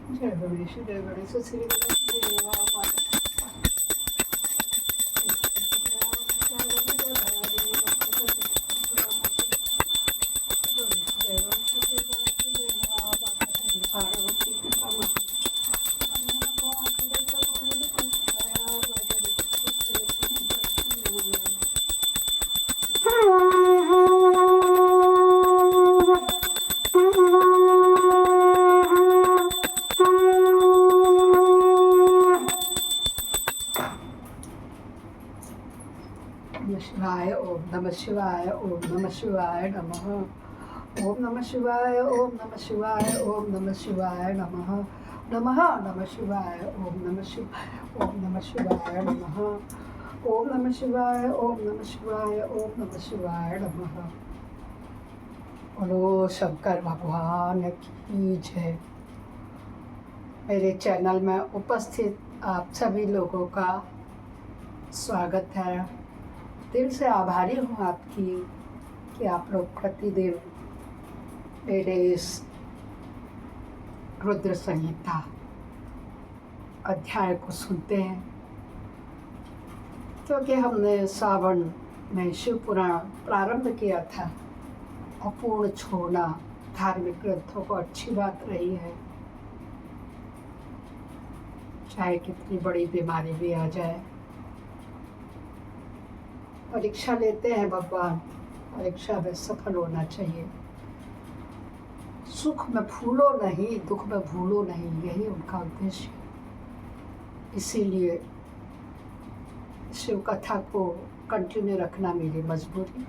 जय गणेश श्री गणेश देवा माता पार्वती पिता शिवाय ओम नमः शिवाय ओम नमः शिवाय नमः ओम नमः शिवाय ओम नमः शिवाय ओम नमः शिवाय नमः नमः नमः शिवाय ओम नमः शिवाय ओम नमः शिवाय नमः ओम नमः शिवाय ओम नमः शिवाय ओम नमः शिवाय नमः। बोलो शंकर भगवान की जय। मेरे चैनल में उपस्थित आप सभी लोगों का स्वागत है। दिल से आभारी हूँ आपकी कि आप लोग प्रतिदिन मेरे इस रुद्र संहिता अध्याय को सुनते हैं, क्योंकि हमने सावन में शिव पुराण प्रारंभ किया था। अपूर्ण छोड़ना धार्मिक ग्रंथों को अच्छी बात रही है, चाहे कितनी बड़ी बीमारी भी आ जाए। परीक्षा लेते हैं भगवान, परीक्षा में सफल होना चाहिए। सुख में फूलो नहीं, दुख में भूलो नहीं, यही उनका उद्देश्य। इसीलिए शिव कथा को कंटिन्यू रखना मेरी मजबूरी।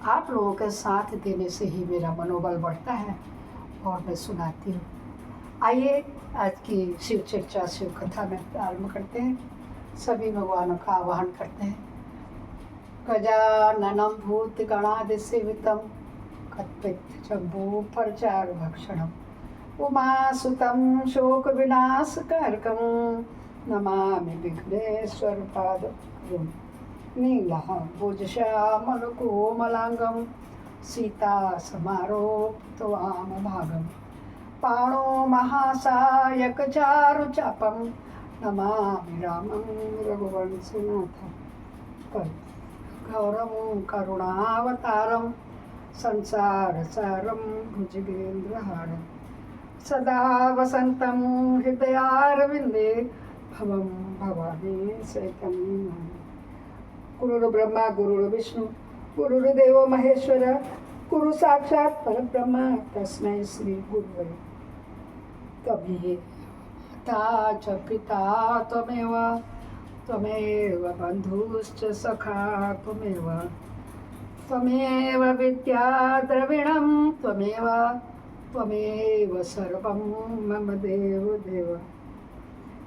आप लोगों के साथ देने से ही मेरा मनोबल बढ़ता है और मैं सुनाती हूँ। आइए आज की शिव चर्चा शिव कथा में प्रारंभ करते हैं। सभी भगवानों का आवाहन करते हैं। गजाननं भूतगणाधिसेवितं कत्पित्तजम्बूफलचारुभक्षणम् उमासुतं शोकविनाशकारकं नमामि विघ्नेश्वरपादपद्मं नीलाम्बुजश्यामलकोमलाङ्गं सीतासमारोपितवामभागं पाणो महासायकचारुचापं नमामि रामं रघुवंशनाथं गौरवं करुणावतारं संसारसारं भुजगेन्द्रहारं सदा वसन्तं हृदयारविन्दे भवं भवानी सहितं नमामि। गुरुर्ब्रह्मा गुरुर्विष्णु गुरुर्देवो महेश्वर गुरु साक्षात् परब्रह्म तस्मै श्री गुरुवे तमेव माता च पिता त्वमेव त्वमेव बन्धुश्च सखा त्वमेव त्वमेव विद्या द्रविणं त्वमेव त्वमेव सर्वं मम देव देव।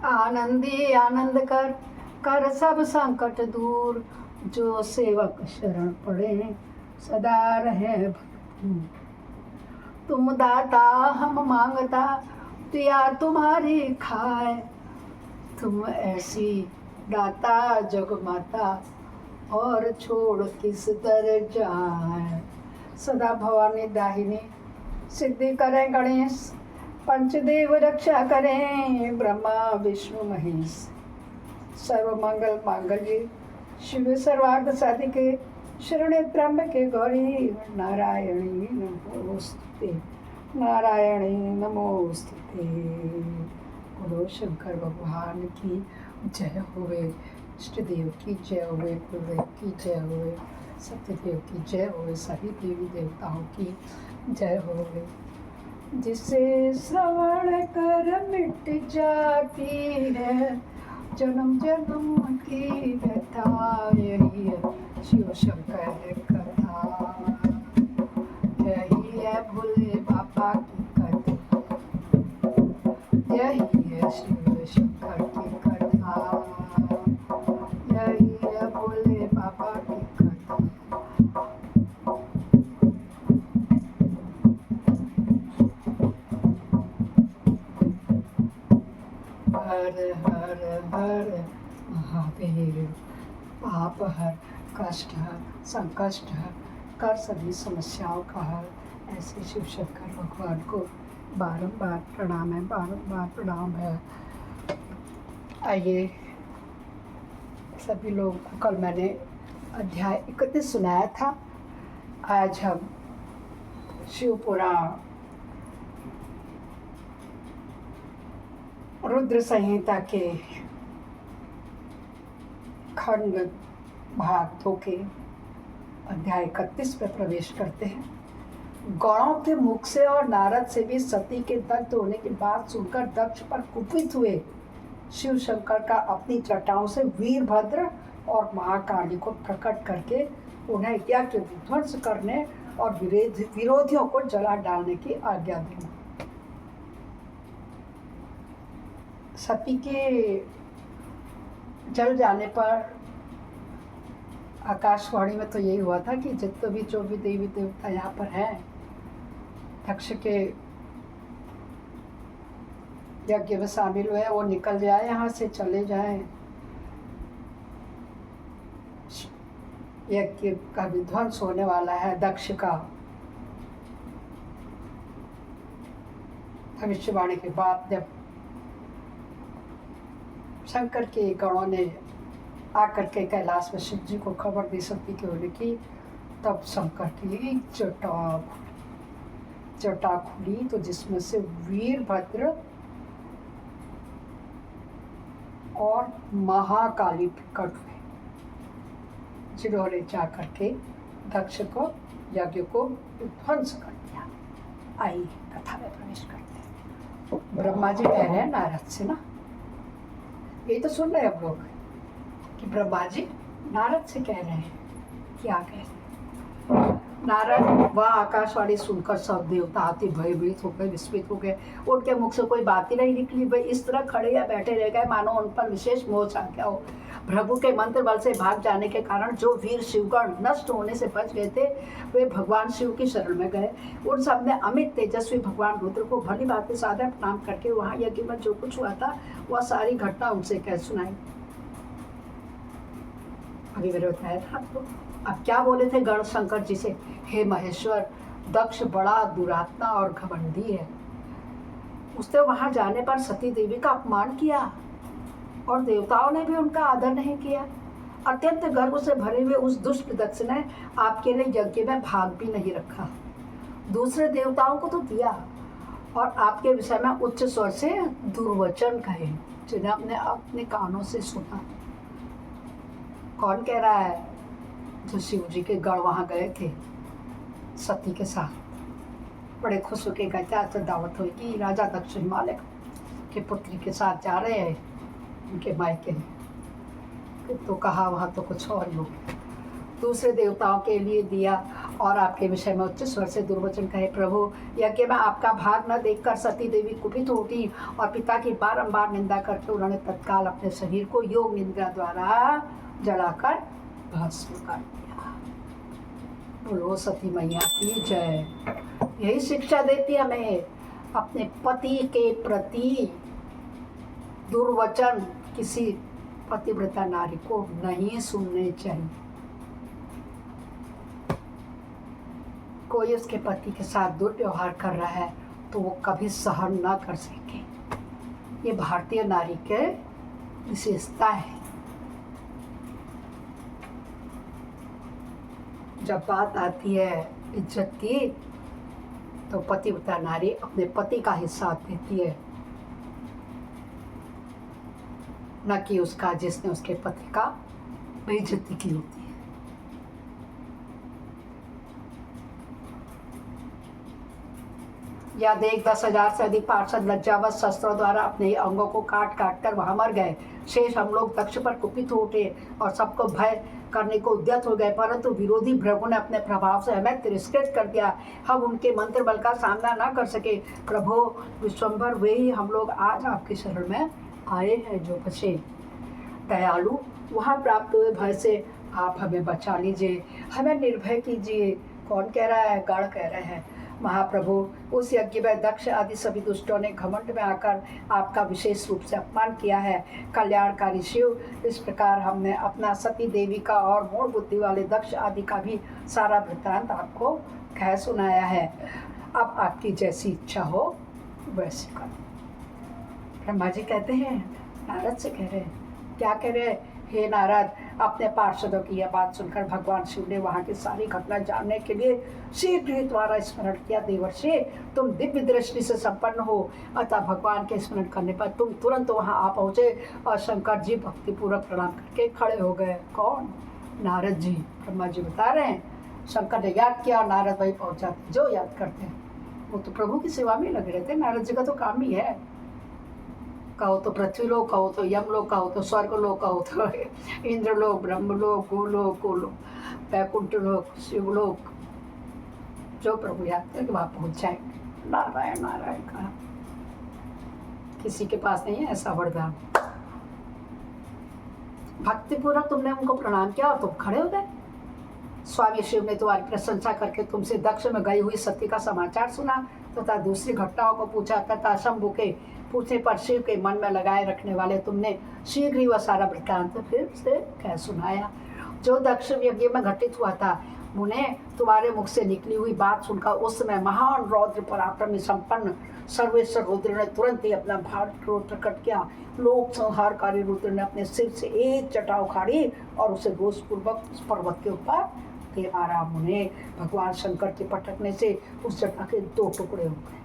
आनंदी आनंद कर सब संकट दूर, जो सेवक शरण पड़े सदा रहे भरपूर। तुम दाता हम मांगता, दिया तुम्हारी खाए, तुम ऐसी दाता जग माता और छोड़ किस दर जाए। सदा भवानी दाहिनी सिद्धि करें गणेश, पंचदेव रक्षा करें ब्रह्मा विष्णु महेश। सर्व मंगल मांगल्ये शिव सर्वार्थ साधिके शरणे त्र्यंबके गौरी नारायणी नमोस्तुते नारायणी नमोस्तुते। बोलो शंकर भगवान की जय होवे, इष्ट देव की जय होवे, गुरुदेव की जय होवे, सत्यदेव की जय होवे, सभी देवी देवताओं की जय होवे। जिसे श्रवण कर मिट जाती है जन्म जन्म की व्यथा, यही है शिव शंकर कथा, यही है भोले बाबा की कथा, यही है शिव शंकर की कथा, यही है भोले बाबा की कथा। हर हर हर महादेव। पाप हर, कष्ट हर, संकष्ट हर, कर सभी समस्याओं का हल। ऐसे शिव शंकर भगवान को बारंबार प्रणाम है, बारंबार प्रणाम है। आइए सभी लोगों को, कल मैंने अध्याय 31 सुनाया था। आज हम शिव पुराण रुद्र संहिता के खंड भाग 2 के अध्याय 31 पे प्रवेश करते हैं। गौड़ों के मुख से और नारद से भी सती के दग्ध होने की बात सुनकर दक्ष पर कुपित हुए शिव शंकर का अपनी जटाओं से वीरभद्र और महाकाली को प्रकट करके उन्हें यज्ञ विध्वंस करने और विरोधियों को जला डालने की आज्ञा दी। सती के जल जाने पर आकाशवाणी में तो यही हुआ था कि जितने भी जो भी देवी देवता यहाँ पर हैं, दक्ष के यज्ञ में शामिल हुए, वो निकल जाए, यहाँ से चले जाएं। यज्ञ का विध्वंस होने वाला है। दक्ष का भविष्यवाणी के बाद जब शंकर के गणों ने आकर के कैलाश में शिव जी को खबर दी सती के होने की, तब शंकर की जटा खुली, तो जिसमें से वीरभद्र और महाकाली प्रकट हुए, जिन्होंने जाकर के दक्ष को यज्ञ को विध्वंस कर दिया। आइए कथा में प्रवेश करते हैं। ब्रह्मा जी कह रहे हैं नारद से ना, यही तो सुन रहे हैं हम लोग कि ब्रह्मा जी नारद से कह रहे हैं, क्या कह रहे हैं। नारद वह आकाशवाणी सुनकर सब देवता आते भयभीत हो गए, विस्मित हो गए। उनके मुख से कोई बात ही नहीं निकली। वे इस तरह खड़े या बैठे रह गए मानो उन पर विशेष मोह छा गया हो। प्रभु के मंत्र बल से भाग जाने के कारण जो वीर शिवगण नष्ट होने से बच गए थे, वे भगवान शिव की शरण में गए। उन सब ने अमित तेजस्वी भगवान रुद्र को भली बातें सादर प्रणाम करके वहाँ यज्ञ में जो कुछ हुआ था वह सारी घटना उनसे कह सुनाई। अभी मैंने बताया था आपको। अब क्या बोले थे गण शंकर जी से, हे महेश्वर, दक्ष बड़ा दुरात्मा और घमंडी है। उसने वहां जाने पर सती देवी का अपमान किया और देवताओं ने भी उनका आदर नहीं किया। अत्यंत गर्व से भरे हुए उस दुष्ट दक्ष ने आपके लिए यज्ञ में भाग भी नहीं रखा। दूसरे देवताओं को तो दिया और आपके विषय में उच्च स्वर से दुर्वचन कहे, जिन्हें आपने अपने कानों से सुना। कौन कह रहा है? जो शिव जी के गढ़ वहाँ गए थे सती के साथ, बड़े खुश होके गए थे, आज तो दावत होगी, राजा दक्ष हिमालय के पुत्री के साथ जा रहे हैं उनके मायके में। तो कहा वहाँ तो कुछ और ही हो गया। दूसरे देवताओं के लिए दिया और आपके विषय में उच्च स्वर से दुर्वचन कहे। प्रभु, यज्ञ में आपका भाग न देखकर सती देवी कुपित हो उठी और पिता की बारंबार निंदा करके उन्होंने तत्काल अपने शरीर को योग निंदा द्वारा जलाकर भस्म कर दिया। बोलो सती मैया की जय। यही शिक्षा देती हमें, अपने पति के प्रति दुर्वचन किसी पतिव्रता नारी को नहीं सुनने चाहिए। कोई उसके पति के साथ दुर्व्यवहार कर रहा है तो वो कभी सहन ना कर सके। ये भारतीय नारी के विशेषता है। जब बात आती है इज्जत की, तो पतिव्रता नारी अपने पति का ही साथ देती है, न कि उसका जिसने उसके पति का बेइज्जती की होती है। या देख 10,000 से अधिक पार्षद लज्जावश शस्त्रों द्वारा अपने अंगों को काट काट कर वहां मर गए। शेष हम लोग दक्ष पर कुपित हो उठे और सबको भय करने को उद्यत हो गए, परंतु विरोधी भृगु ने अपने प्रभाव से हमें तिरस्कृत कर दिया। हम उनके मंत्र बल का सामना ना कर सके। प्रभु विश्वम्भर, वे ही हम लोग आज आपकी शरण में आए हैं जो बचे। दयालु, वहाँ प्राप्त हुए भय से आप हमें बचा लीजिए, हमें निर्भय कीजिए। कौन कह रहा है? गण कह रहे हैं। महाप्रभु, उस यज्ञ में दक्ष आदि सभी दुष्टों ने घमंड में आकर आपका विशेष रूप से अपमान किया है। कल्याणकारी शिव, इस प्रकार हमने अपना सती देवी का और मूढ़ बुद्धि वाले दक्ष आदि का भी सारा वृत्तांत आपको कह सुनाया है। अब आपकी जैसी इच्छा हो वैसे कर। ब्रह्मा जी कहते हैं, नारद से कह रहे हैं, क्या कह रहे हैं, हे नारद, अपने पार्षदों की यह बात सुनकर भगवान शिव ने वहाँ की सारी घटना जानने के लिए शीघ्र ही तुम्हारा स्मरण किया। देवर्षि, तुम दिव्य दृष्टि से संपन्न हो, अतः भगवान के स्मरण करने पर तुम तुरंत वहाँ आ पहुँचे और शंकर जी भक्तिपूर्वक प्रणाम करके खड़े हो गए। कौन? नारद जी। ब्रह्मा जी बता रहे हैं, शंकर ने याद किया और नारद वही पहुँचाते जो याद करते हैं। वो तो प्रभु की सेवा में लगे रहते हैं। नारद जी का तो काम ही है, कहो तो पृथ्वीलोक, कहो तो यमलोक, कहो तो स्वर्गलोक, कहो तो इंद्रलोक, ब्रह्मलोक, गोलोक, गोलोक, वैकुंठ लोक, शिवलोक, जो प्रभु याद करके वहाँ पहुँच जाएंगे। नारायण नारायण का किसी के पास नहीं है ऐसा वरदान। भक्तिपूर्वक तुमने उनको प्रणाम किया और तुम खड़े हो गए। स्वामी शिव ने तुम्हारी प्रशंसा करके तुमसे दक्ष में गई हुई सती का समाचार सुना तथा दूसरी घटनाओं को पूछा तथा शंभु के पूछने पर शिव के मन में लगाए रखने वाले तुमने शीघ्र ही वह सारा वृत्तांत फिर से कह सुनाया जो दक्ष यज्ञ में घटित हुआ था। मुने, तुम्हारे मुख से निकली हुई बात सुनकर उस समय महान रौद्र पराक्रमी संपन्न सर्वेश्वर रुद्र ने तुरंत ही अपना भार क्रोध प्रकट किया। लोक संहारकारी रुद्र ने अपने सिर से एक जटा उखाड़ी और उसे रोषपूर्वक उस पर्वत के ऊपर दे मारा। मुने, भगवान शंकर के पटकने से उस जटा के 2 टुकड़े हो गए।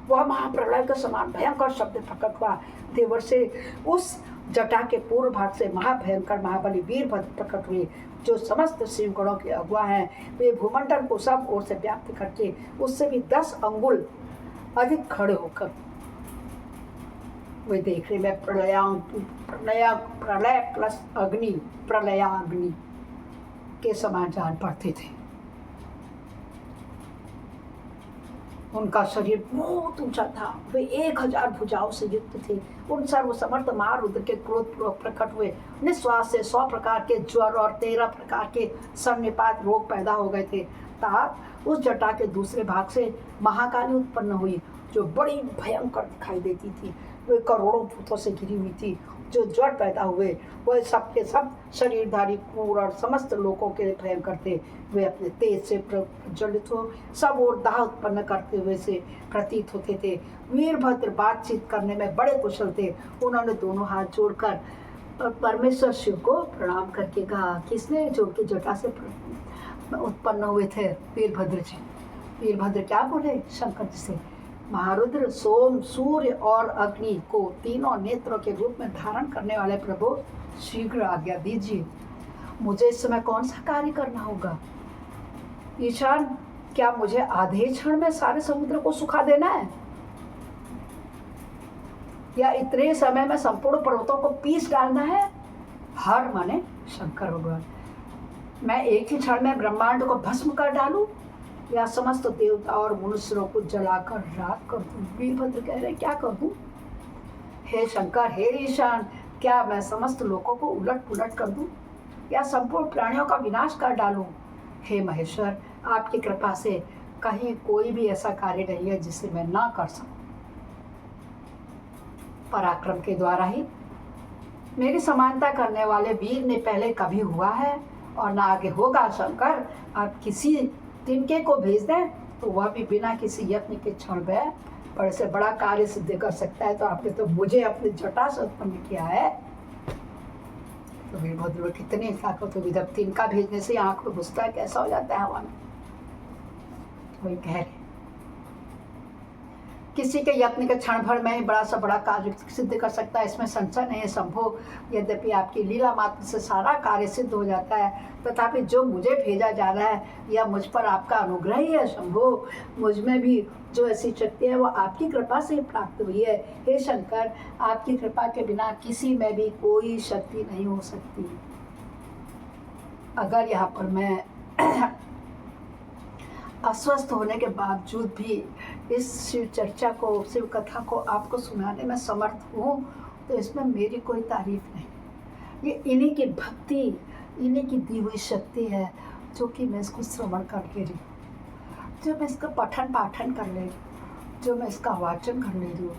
वह महाप्रलय के समान भयंकर शब्द प्रकट हुआ। देवर से उस जटा के पूर्व भाग से महाभयंकर महाबली वीरभद्र प्रकट हुए जो समस्त शिवगणों के अगुआ हैं। वे भूमंडल को सब ओर से व्याप्त करके उससे भी 10 अंगुल अधिक खड़े होकर वे देखने में प्रलय प्लस अग्नि, प्रलयाग्नि के समान जान पड़ते थे। उनका शरीर बहुत ऊंचा था, वे 1000 भुजाओं से युक्त थे। उन सर्वसमर्थ महारुद्र के क्रोधपूर्वक प्रकट हुए निश्वास से 100 प्रकार के ज्वर और 13 प्रकार के सन्निपात रोग पैदा हो गए थे। तथा उस जटा के दूसरे भाग से महाकाली उत्पन्न हुई जो बड़ी भयंकर दिखाई देती थी। वे करोड़ों भूतों से घिरी हुई थी। जो ज्वर पैदा हुए वह सबके सब शरीरधारी क्रूर और समस्त लोगों के भयंकर थे। वे अपने तेज से प्रज्वलित हो सब और दाह उत्पन्न करते हुए से प्रतीत होते थे। वीरभद्र बातचीत करने में बड़े कुशल थे। उन्होंने दोनों हाथ जोड़कर परमेश्वर शिव को प्रणाम करके कहा, किसने जो कि जटा से उत्पन्न हुए थे? वीरभद्र जी। वीरभद्र क्या बोले शंकर जी से? महारुद्र, सोम, सूर्य और अग्नि को तीनों नेत्रों के रूप में धारण करने वाले प्रभु, शीघ्र आज्ञा दीजिए। मुझे इस समय कौन सा कार्य करना होगा? ईशान, क्या मुझे आधे क्षण में सारे समुद्र को सुखा देना है या इतने समय में संपूर्ण पर्वतों को पीस डालना है? हर माने शंकर भगवान, मैं एक ही क्षण में ब्रह्मांड को भस्म कर डालूं या समस्त देवता और मनुष्यों को जलाकर राख कर दूं? वीरभद्र कह रहे क्या कर दूं? हे शंकर, हे ईशान, क्या मैं समस्त लोगों को उलट पुलट कर दूं या संपूर्ण प्राणियों का विनाश कर डालूं? हे महेश्वर, आपकी कृपा से कहीं कोई भी ऐसा कार्य नहीं है जिसे मैं ना कर सकूं। पराक्रम के द्वारा ही मेरी समानता करने वाले वीर ने पहले कभी हुआ है और ना आगे होगा। शंकर, आप किसी तिनके को भेज दें तो वह भी बिना किसी यत्न के क्षण में बड़े से बड़ा कार्य सिद्ध कर सकता है। तो आपने तो मुझे अपनी जटा से उत्पन्न किया है। तो वीरभद्र कितनी ताकत होगी, जब तिनका भेजने से आंख में घुसता है कैसा हो जाता है हवा में। वही कह रहे किसी के यत्न के क्षण भर में ही बड़ा सा बड़ा कार्य सिद्ध कर सकता है, इसमें संशय नहीं है शंभो। यद्यपि आपकी लीला मात्र से सारा कार्य सिद्ध हो जाता है, तथापि जो मुझे भेजा जा रहा है यह मुझ पर आपका अनुग्रह ही है शंभो। मुझ में भी जो ऐसी शक्ति है वो आपकी कृपा से प्राप्त हुई है। हे शंकर, आपकी कृपा के बिना किसी में भी कोई शक्ति नहीं हो सकती। अगर यहाँ पर मैं अस्वस्थ होने के बावजूद भी इस शिव चर्चा को, शिव कथा को आपको सुनाने में समर्थ हूँ तो इसमें मेरी कोई तारीफ नहीं। ये इन्हीं की भक्ति, इन्हीं की दी हुई शक्ति है जो कि मैं इसको श्रवण कर ले रही हूँ, जो मैं इसका पठन पाठन कर ले रही हूँ, जो मैं इसका वाचन कर ले रही हूँ।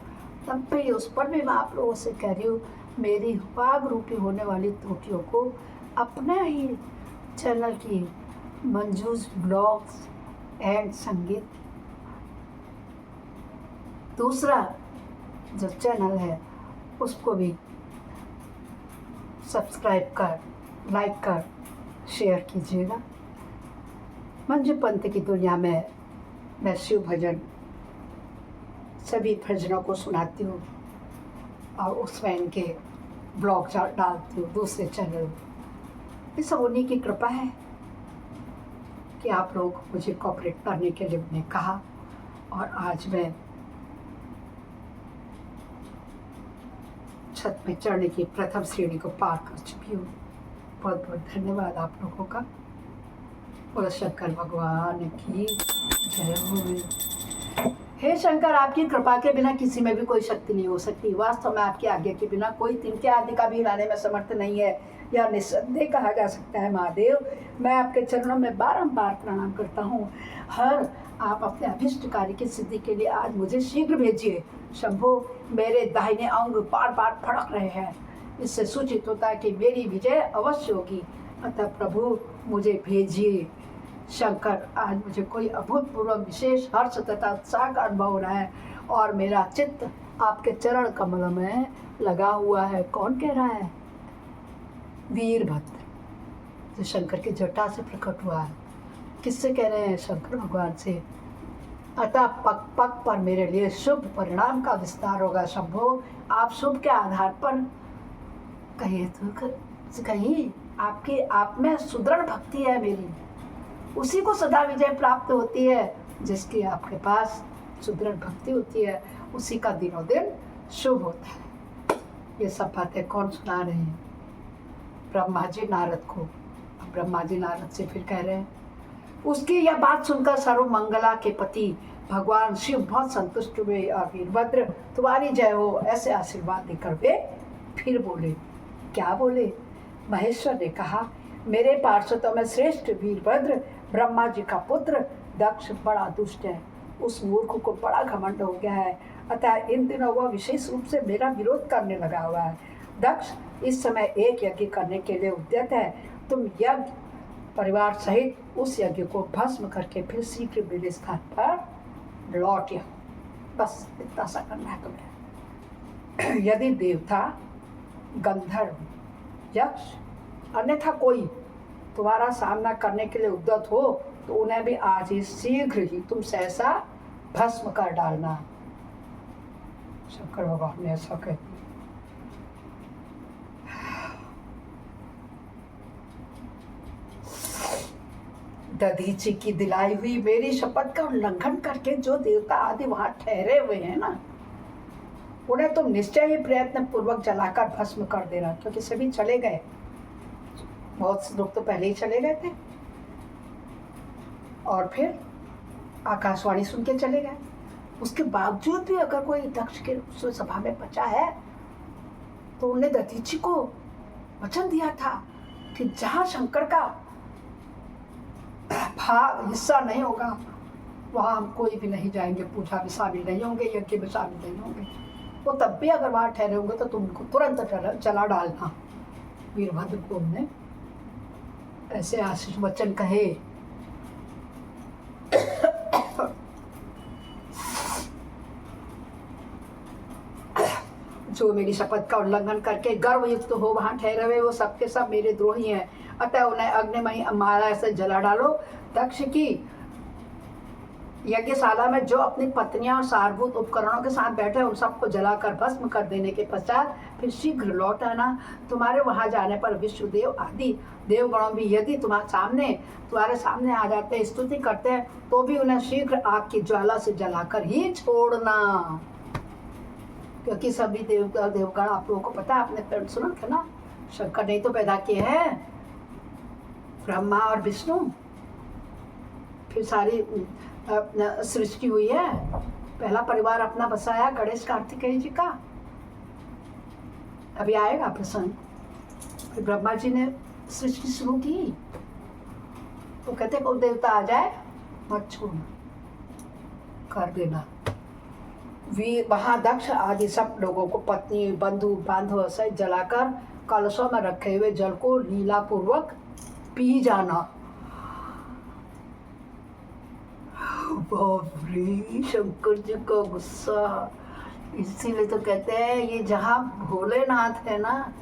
तब पे उस पर भी मैं आप लोगों से कह रही हूँ, मेरी वाग रूपी होने वाली त्रुटियों को अपने ही चैनल की मंजूज ब्लॉग्स एंड संगीत दूसरा जो चैनल है उसको भी सब्सक्राइब कर, लाइक कर, शेयर कीजिएगा। मंजू पंत की दुनिया में मैं शिव भजन सभी भजनों को सुनाती हूँ और उसमें इनके ब्लॉग डालती हूँ दूसरे चैनल। ये सब उन्हीं की कृपा है कि आप लोग मुझे कोऑपरेट करने के लिए उन्हें कहा और आज मैं छत में चढ़ने की प्रथम श्रेणी को पार कर चुकी हूँ। बहुत बहुत धन्यवाद आप लोगों का। बोलो शंकर भगवान की जय हो। हे शंकर, आपकी कृपा के बिना किसी में भी कोई शक्ति नहीं हो सकती। वास्तव में आपकी आज्ञा के बिना कोई तिनके आदि का भी हिलाने में समर्थ नहीं है, यह निस्संदेह कहा जा सकता है। महादेव, मैं आपके चरणों में बारंबार प्रणाम करता हूँ। हर आप अपने अभिष्ट कार्य की सिद्धि के लिए आज मुझे शीघ्र भेजिए। शंभो, मेरे दाहिने अंग बार बार फड़क रहे हैं, इससे सूचित होता है कि मेरी विजय अवश्य होगी। अतः प्रभु मुझे भेजिए। शंकर, आज मुझे कोई अभूतपूर्व विशेष हर्ष तथा उत्साह का अनुभव हो रहा है और मेरा चित्त आपके चरण कमल में लगा हुआ है। कौन कह रहा है? वीरभद्र, जो शंकर की जटा से प्रकट हुआ है। किससे कह रहे हैं? शंकर भगवान से। अतः पग पग पर मेरे लिए शुभ परिणाम का विस्तार होगा। शंभो, आप शुभ के आधार पर कहिए तो कहिए। आपकी आप में सुदृढ़ भक्ति है मेरी, उसी को सदा विजय प्राप्त होती है। जिसकी आपके पास सुदृढ़ भक्ति होती है उसी का दिनों दिन शुभ होता है। ये सब बातें कौन सुना रहे हैं? ब्रह्मा जी नारद को। अब ब्रह्मा जी नारद से फिर कह रहे हैं। उसकी यह बात सुनकर सर्वमंगला के पति भगवान शिव बहुत संतुष्ट हुए और वीरभद्र तुम्हारी जय हो ऐसे आशीर्वाद देकर वे फिर बोले। क्या बोले? महेश्वर ने कहा, मेरे पार्षदों में श्रेष्ठ वीरभद्र ब्रह्मा जी का पुत्र दक्ष बड़ा दुष्ट है। उस मूर्ख को बड़ा घमंड हो गया है, अतः इन दिनों वह विशेष रूप से मेरा विरोध करने लगा हुआ है। दक्ष इस समय एक यज्ञ करने के लिए उद्यत है। तुम यज्ञ परिवार सहित उस यज्ञ को भस्म करके फिर शीघ्र मेरे स्थान पर लौट आओ। बस इतना सा करना है तुम्हें। यदि देवता, गंधर्व, यक्ष अन्यथा कोई तुम्हारा सामना करने के लिए उद्यत हो तो उन्हें भी आज ही शीघ्र ही तुम सहसा भस्म कर डालना। शंकर भगवान ने ऐसा कह दिया। दधीची की दिलाई हुई मेरी शपथ का उल्लंघन करके जो देवता आदि वहां ठहरे हुए हैं ना, उन्हें तुम निश्चय ही प्रयत्न पूर्वक जलाकर भस्म कर देना, क्योंकि सभी चले गए। बहुत लोग तो पहले ही चले गए थे और फिर आकाशवाणी सुन के चले गए। उसके बावजूद भी अगर कोई दक्ष के सभा में बचा है तो उन्हें दधीची को वचन दिया था कि जहां शंकर का भाग हिस्सा नहीं होगा वहां हम कोई भी नहीं जाएंगे, पूजा में शामिल नहीं होंगे, यज्ञ में शामिल नहीं होंगे। वो तब भी अगर वहां ठहरे होंगे तो तुम उनको तुरंत जला डालना। वीरभद्र को उन्होंने ऐसे आशीष वचन कहे। जो मेरी शपथ का उल्लंघन करके गर्वयुक्त हो वहां ठहरे हुए वो सबके सब मेरे द्रोही हैं, अतः उन्हें अग्निमयी माला से जला डालो। दक्ष की यज्ञशाला में जो अपनी पत्नियां और सारभूत उपकरणों के साथ बैठे उन सबको जलाकर भस्म कर देने के पश्चात फिर शीघ्र लौट आना। तुम्हारे वहां जाने पर विश्वदेव आदि देवगणों भी यदि तुम्हारे सामने आ जाते, स्तुति करते हैं, तो भी उन्हें शीघ्र आग की ज्वाला से जलाकर ही छोड़ना। क्योंकि सभी देवगण आप लोगों को पता है, आपने सुना था ना, शंकर ने तो पैदा किए हैं ब्रह्मा और विष्णु, फिर सारी सृष्टि हुई है। पहला परिवार अपना बसाया गणेश कार्तिकेय जी का, अभी आएगा प्रसंग। फिर ब्रह्मा जी ने सृष्टि शुरू की, तो कहते कोई देवता आ जाए मत छोड़ना, कर देना। वीर महादक्ष आदि सब लोगों को पत्नी बंधु बांधव सहित जलाकर कलशों में रखे हुए जल को लीला पूर्वक पी जाना। बाप रे, शंकर जी का गुस्सा। इसीलिए तो कहते हैं ये जहाँ भोलेनाथ है ना,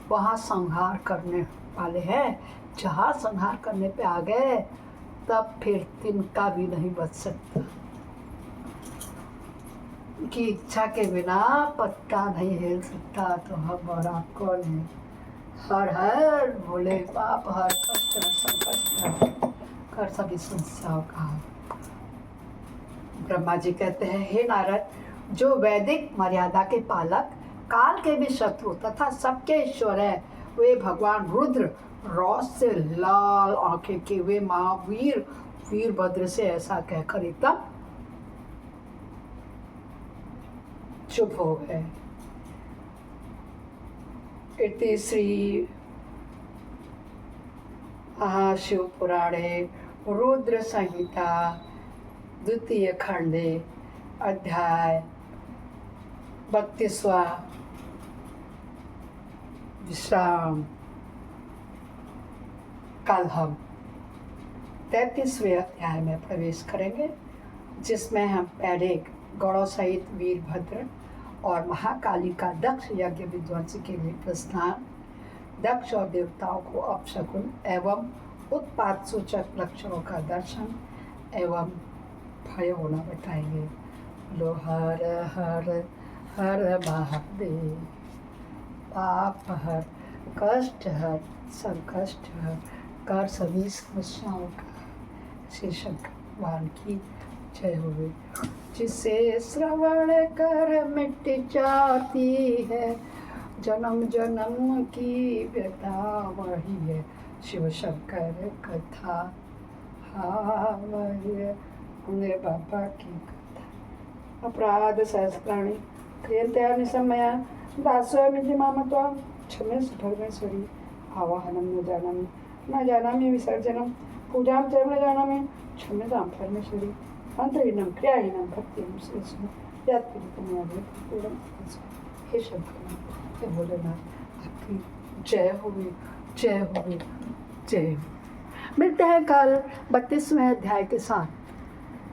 वहाँ संहार करने वाले हैं। जहाँ संहार करने पे आ गए तब फिर तिनका भी नहीं बच सकता। की इच्छा के बिना पत्ता नहीं हिल सकता। तो हम और आप कौन है? हर हर भोले बाप, हर कष्ट हर संकष्ट कर सभी समस्याओं का। ब्रह्मा जी कहते हैं, हे नारद, जो वैदिक मर्यादा के पालक, काल के भी शत्रु तथा सबके ईश्वर है, वे भगवान रुद्र रौस से लाल आंखें के वे महावीर वीरभद्र से ऐसा कहकर एकदम चुप हो गए। इति श्री महाशिव पुराणे रुद्र संहिता द्वितीय खंडे अध्याय 32वां विश्राम। कल हम 33वें अध्याय में प्रवेश करेंगे, जिसमें हम पहले गौड़ों सहित वीरभद्र और महाकाली का दक्ष यज्ञ विध्वंस के लिए प्रस्थान, दक्ष और देवताओं को अपशकुन एवं उत्पात सूचक लक्षणों का दर्शन एवं भय होना बताएंगे। लो हर हर हर महादेव, पाप हर, कष्ट हर, संकष्ट हर, कर सभी समस्याओं का श्री शंकर भगवान की जय होवे। जिसे श्रवण कर मिट जाती है जन्म जन्म की व्यथा, वही है शिव शंकर कथा। हाँ वही है मेरे बाबा की कथा। अपराध सहस्राणि क्रियन्ते समया दासोऽमिति मामत्वं क्षम्यस्व परमेश्वरी। आवाहनं न जानामि विसर्जनं पूजां च न जानामि क्षम्यतां परमेश्वरी। मंत्रहीनं क्रियाहीनं भक्तिं श्रेष्ठ पूर्ण। हे शंकर, हे भोलेनाथ, आपकी जय होगी, जय होगी, जय हो। मिलते हैं कल 32वें अध्याय के साथ।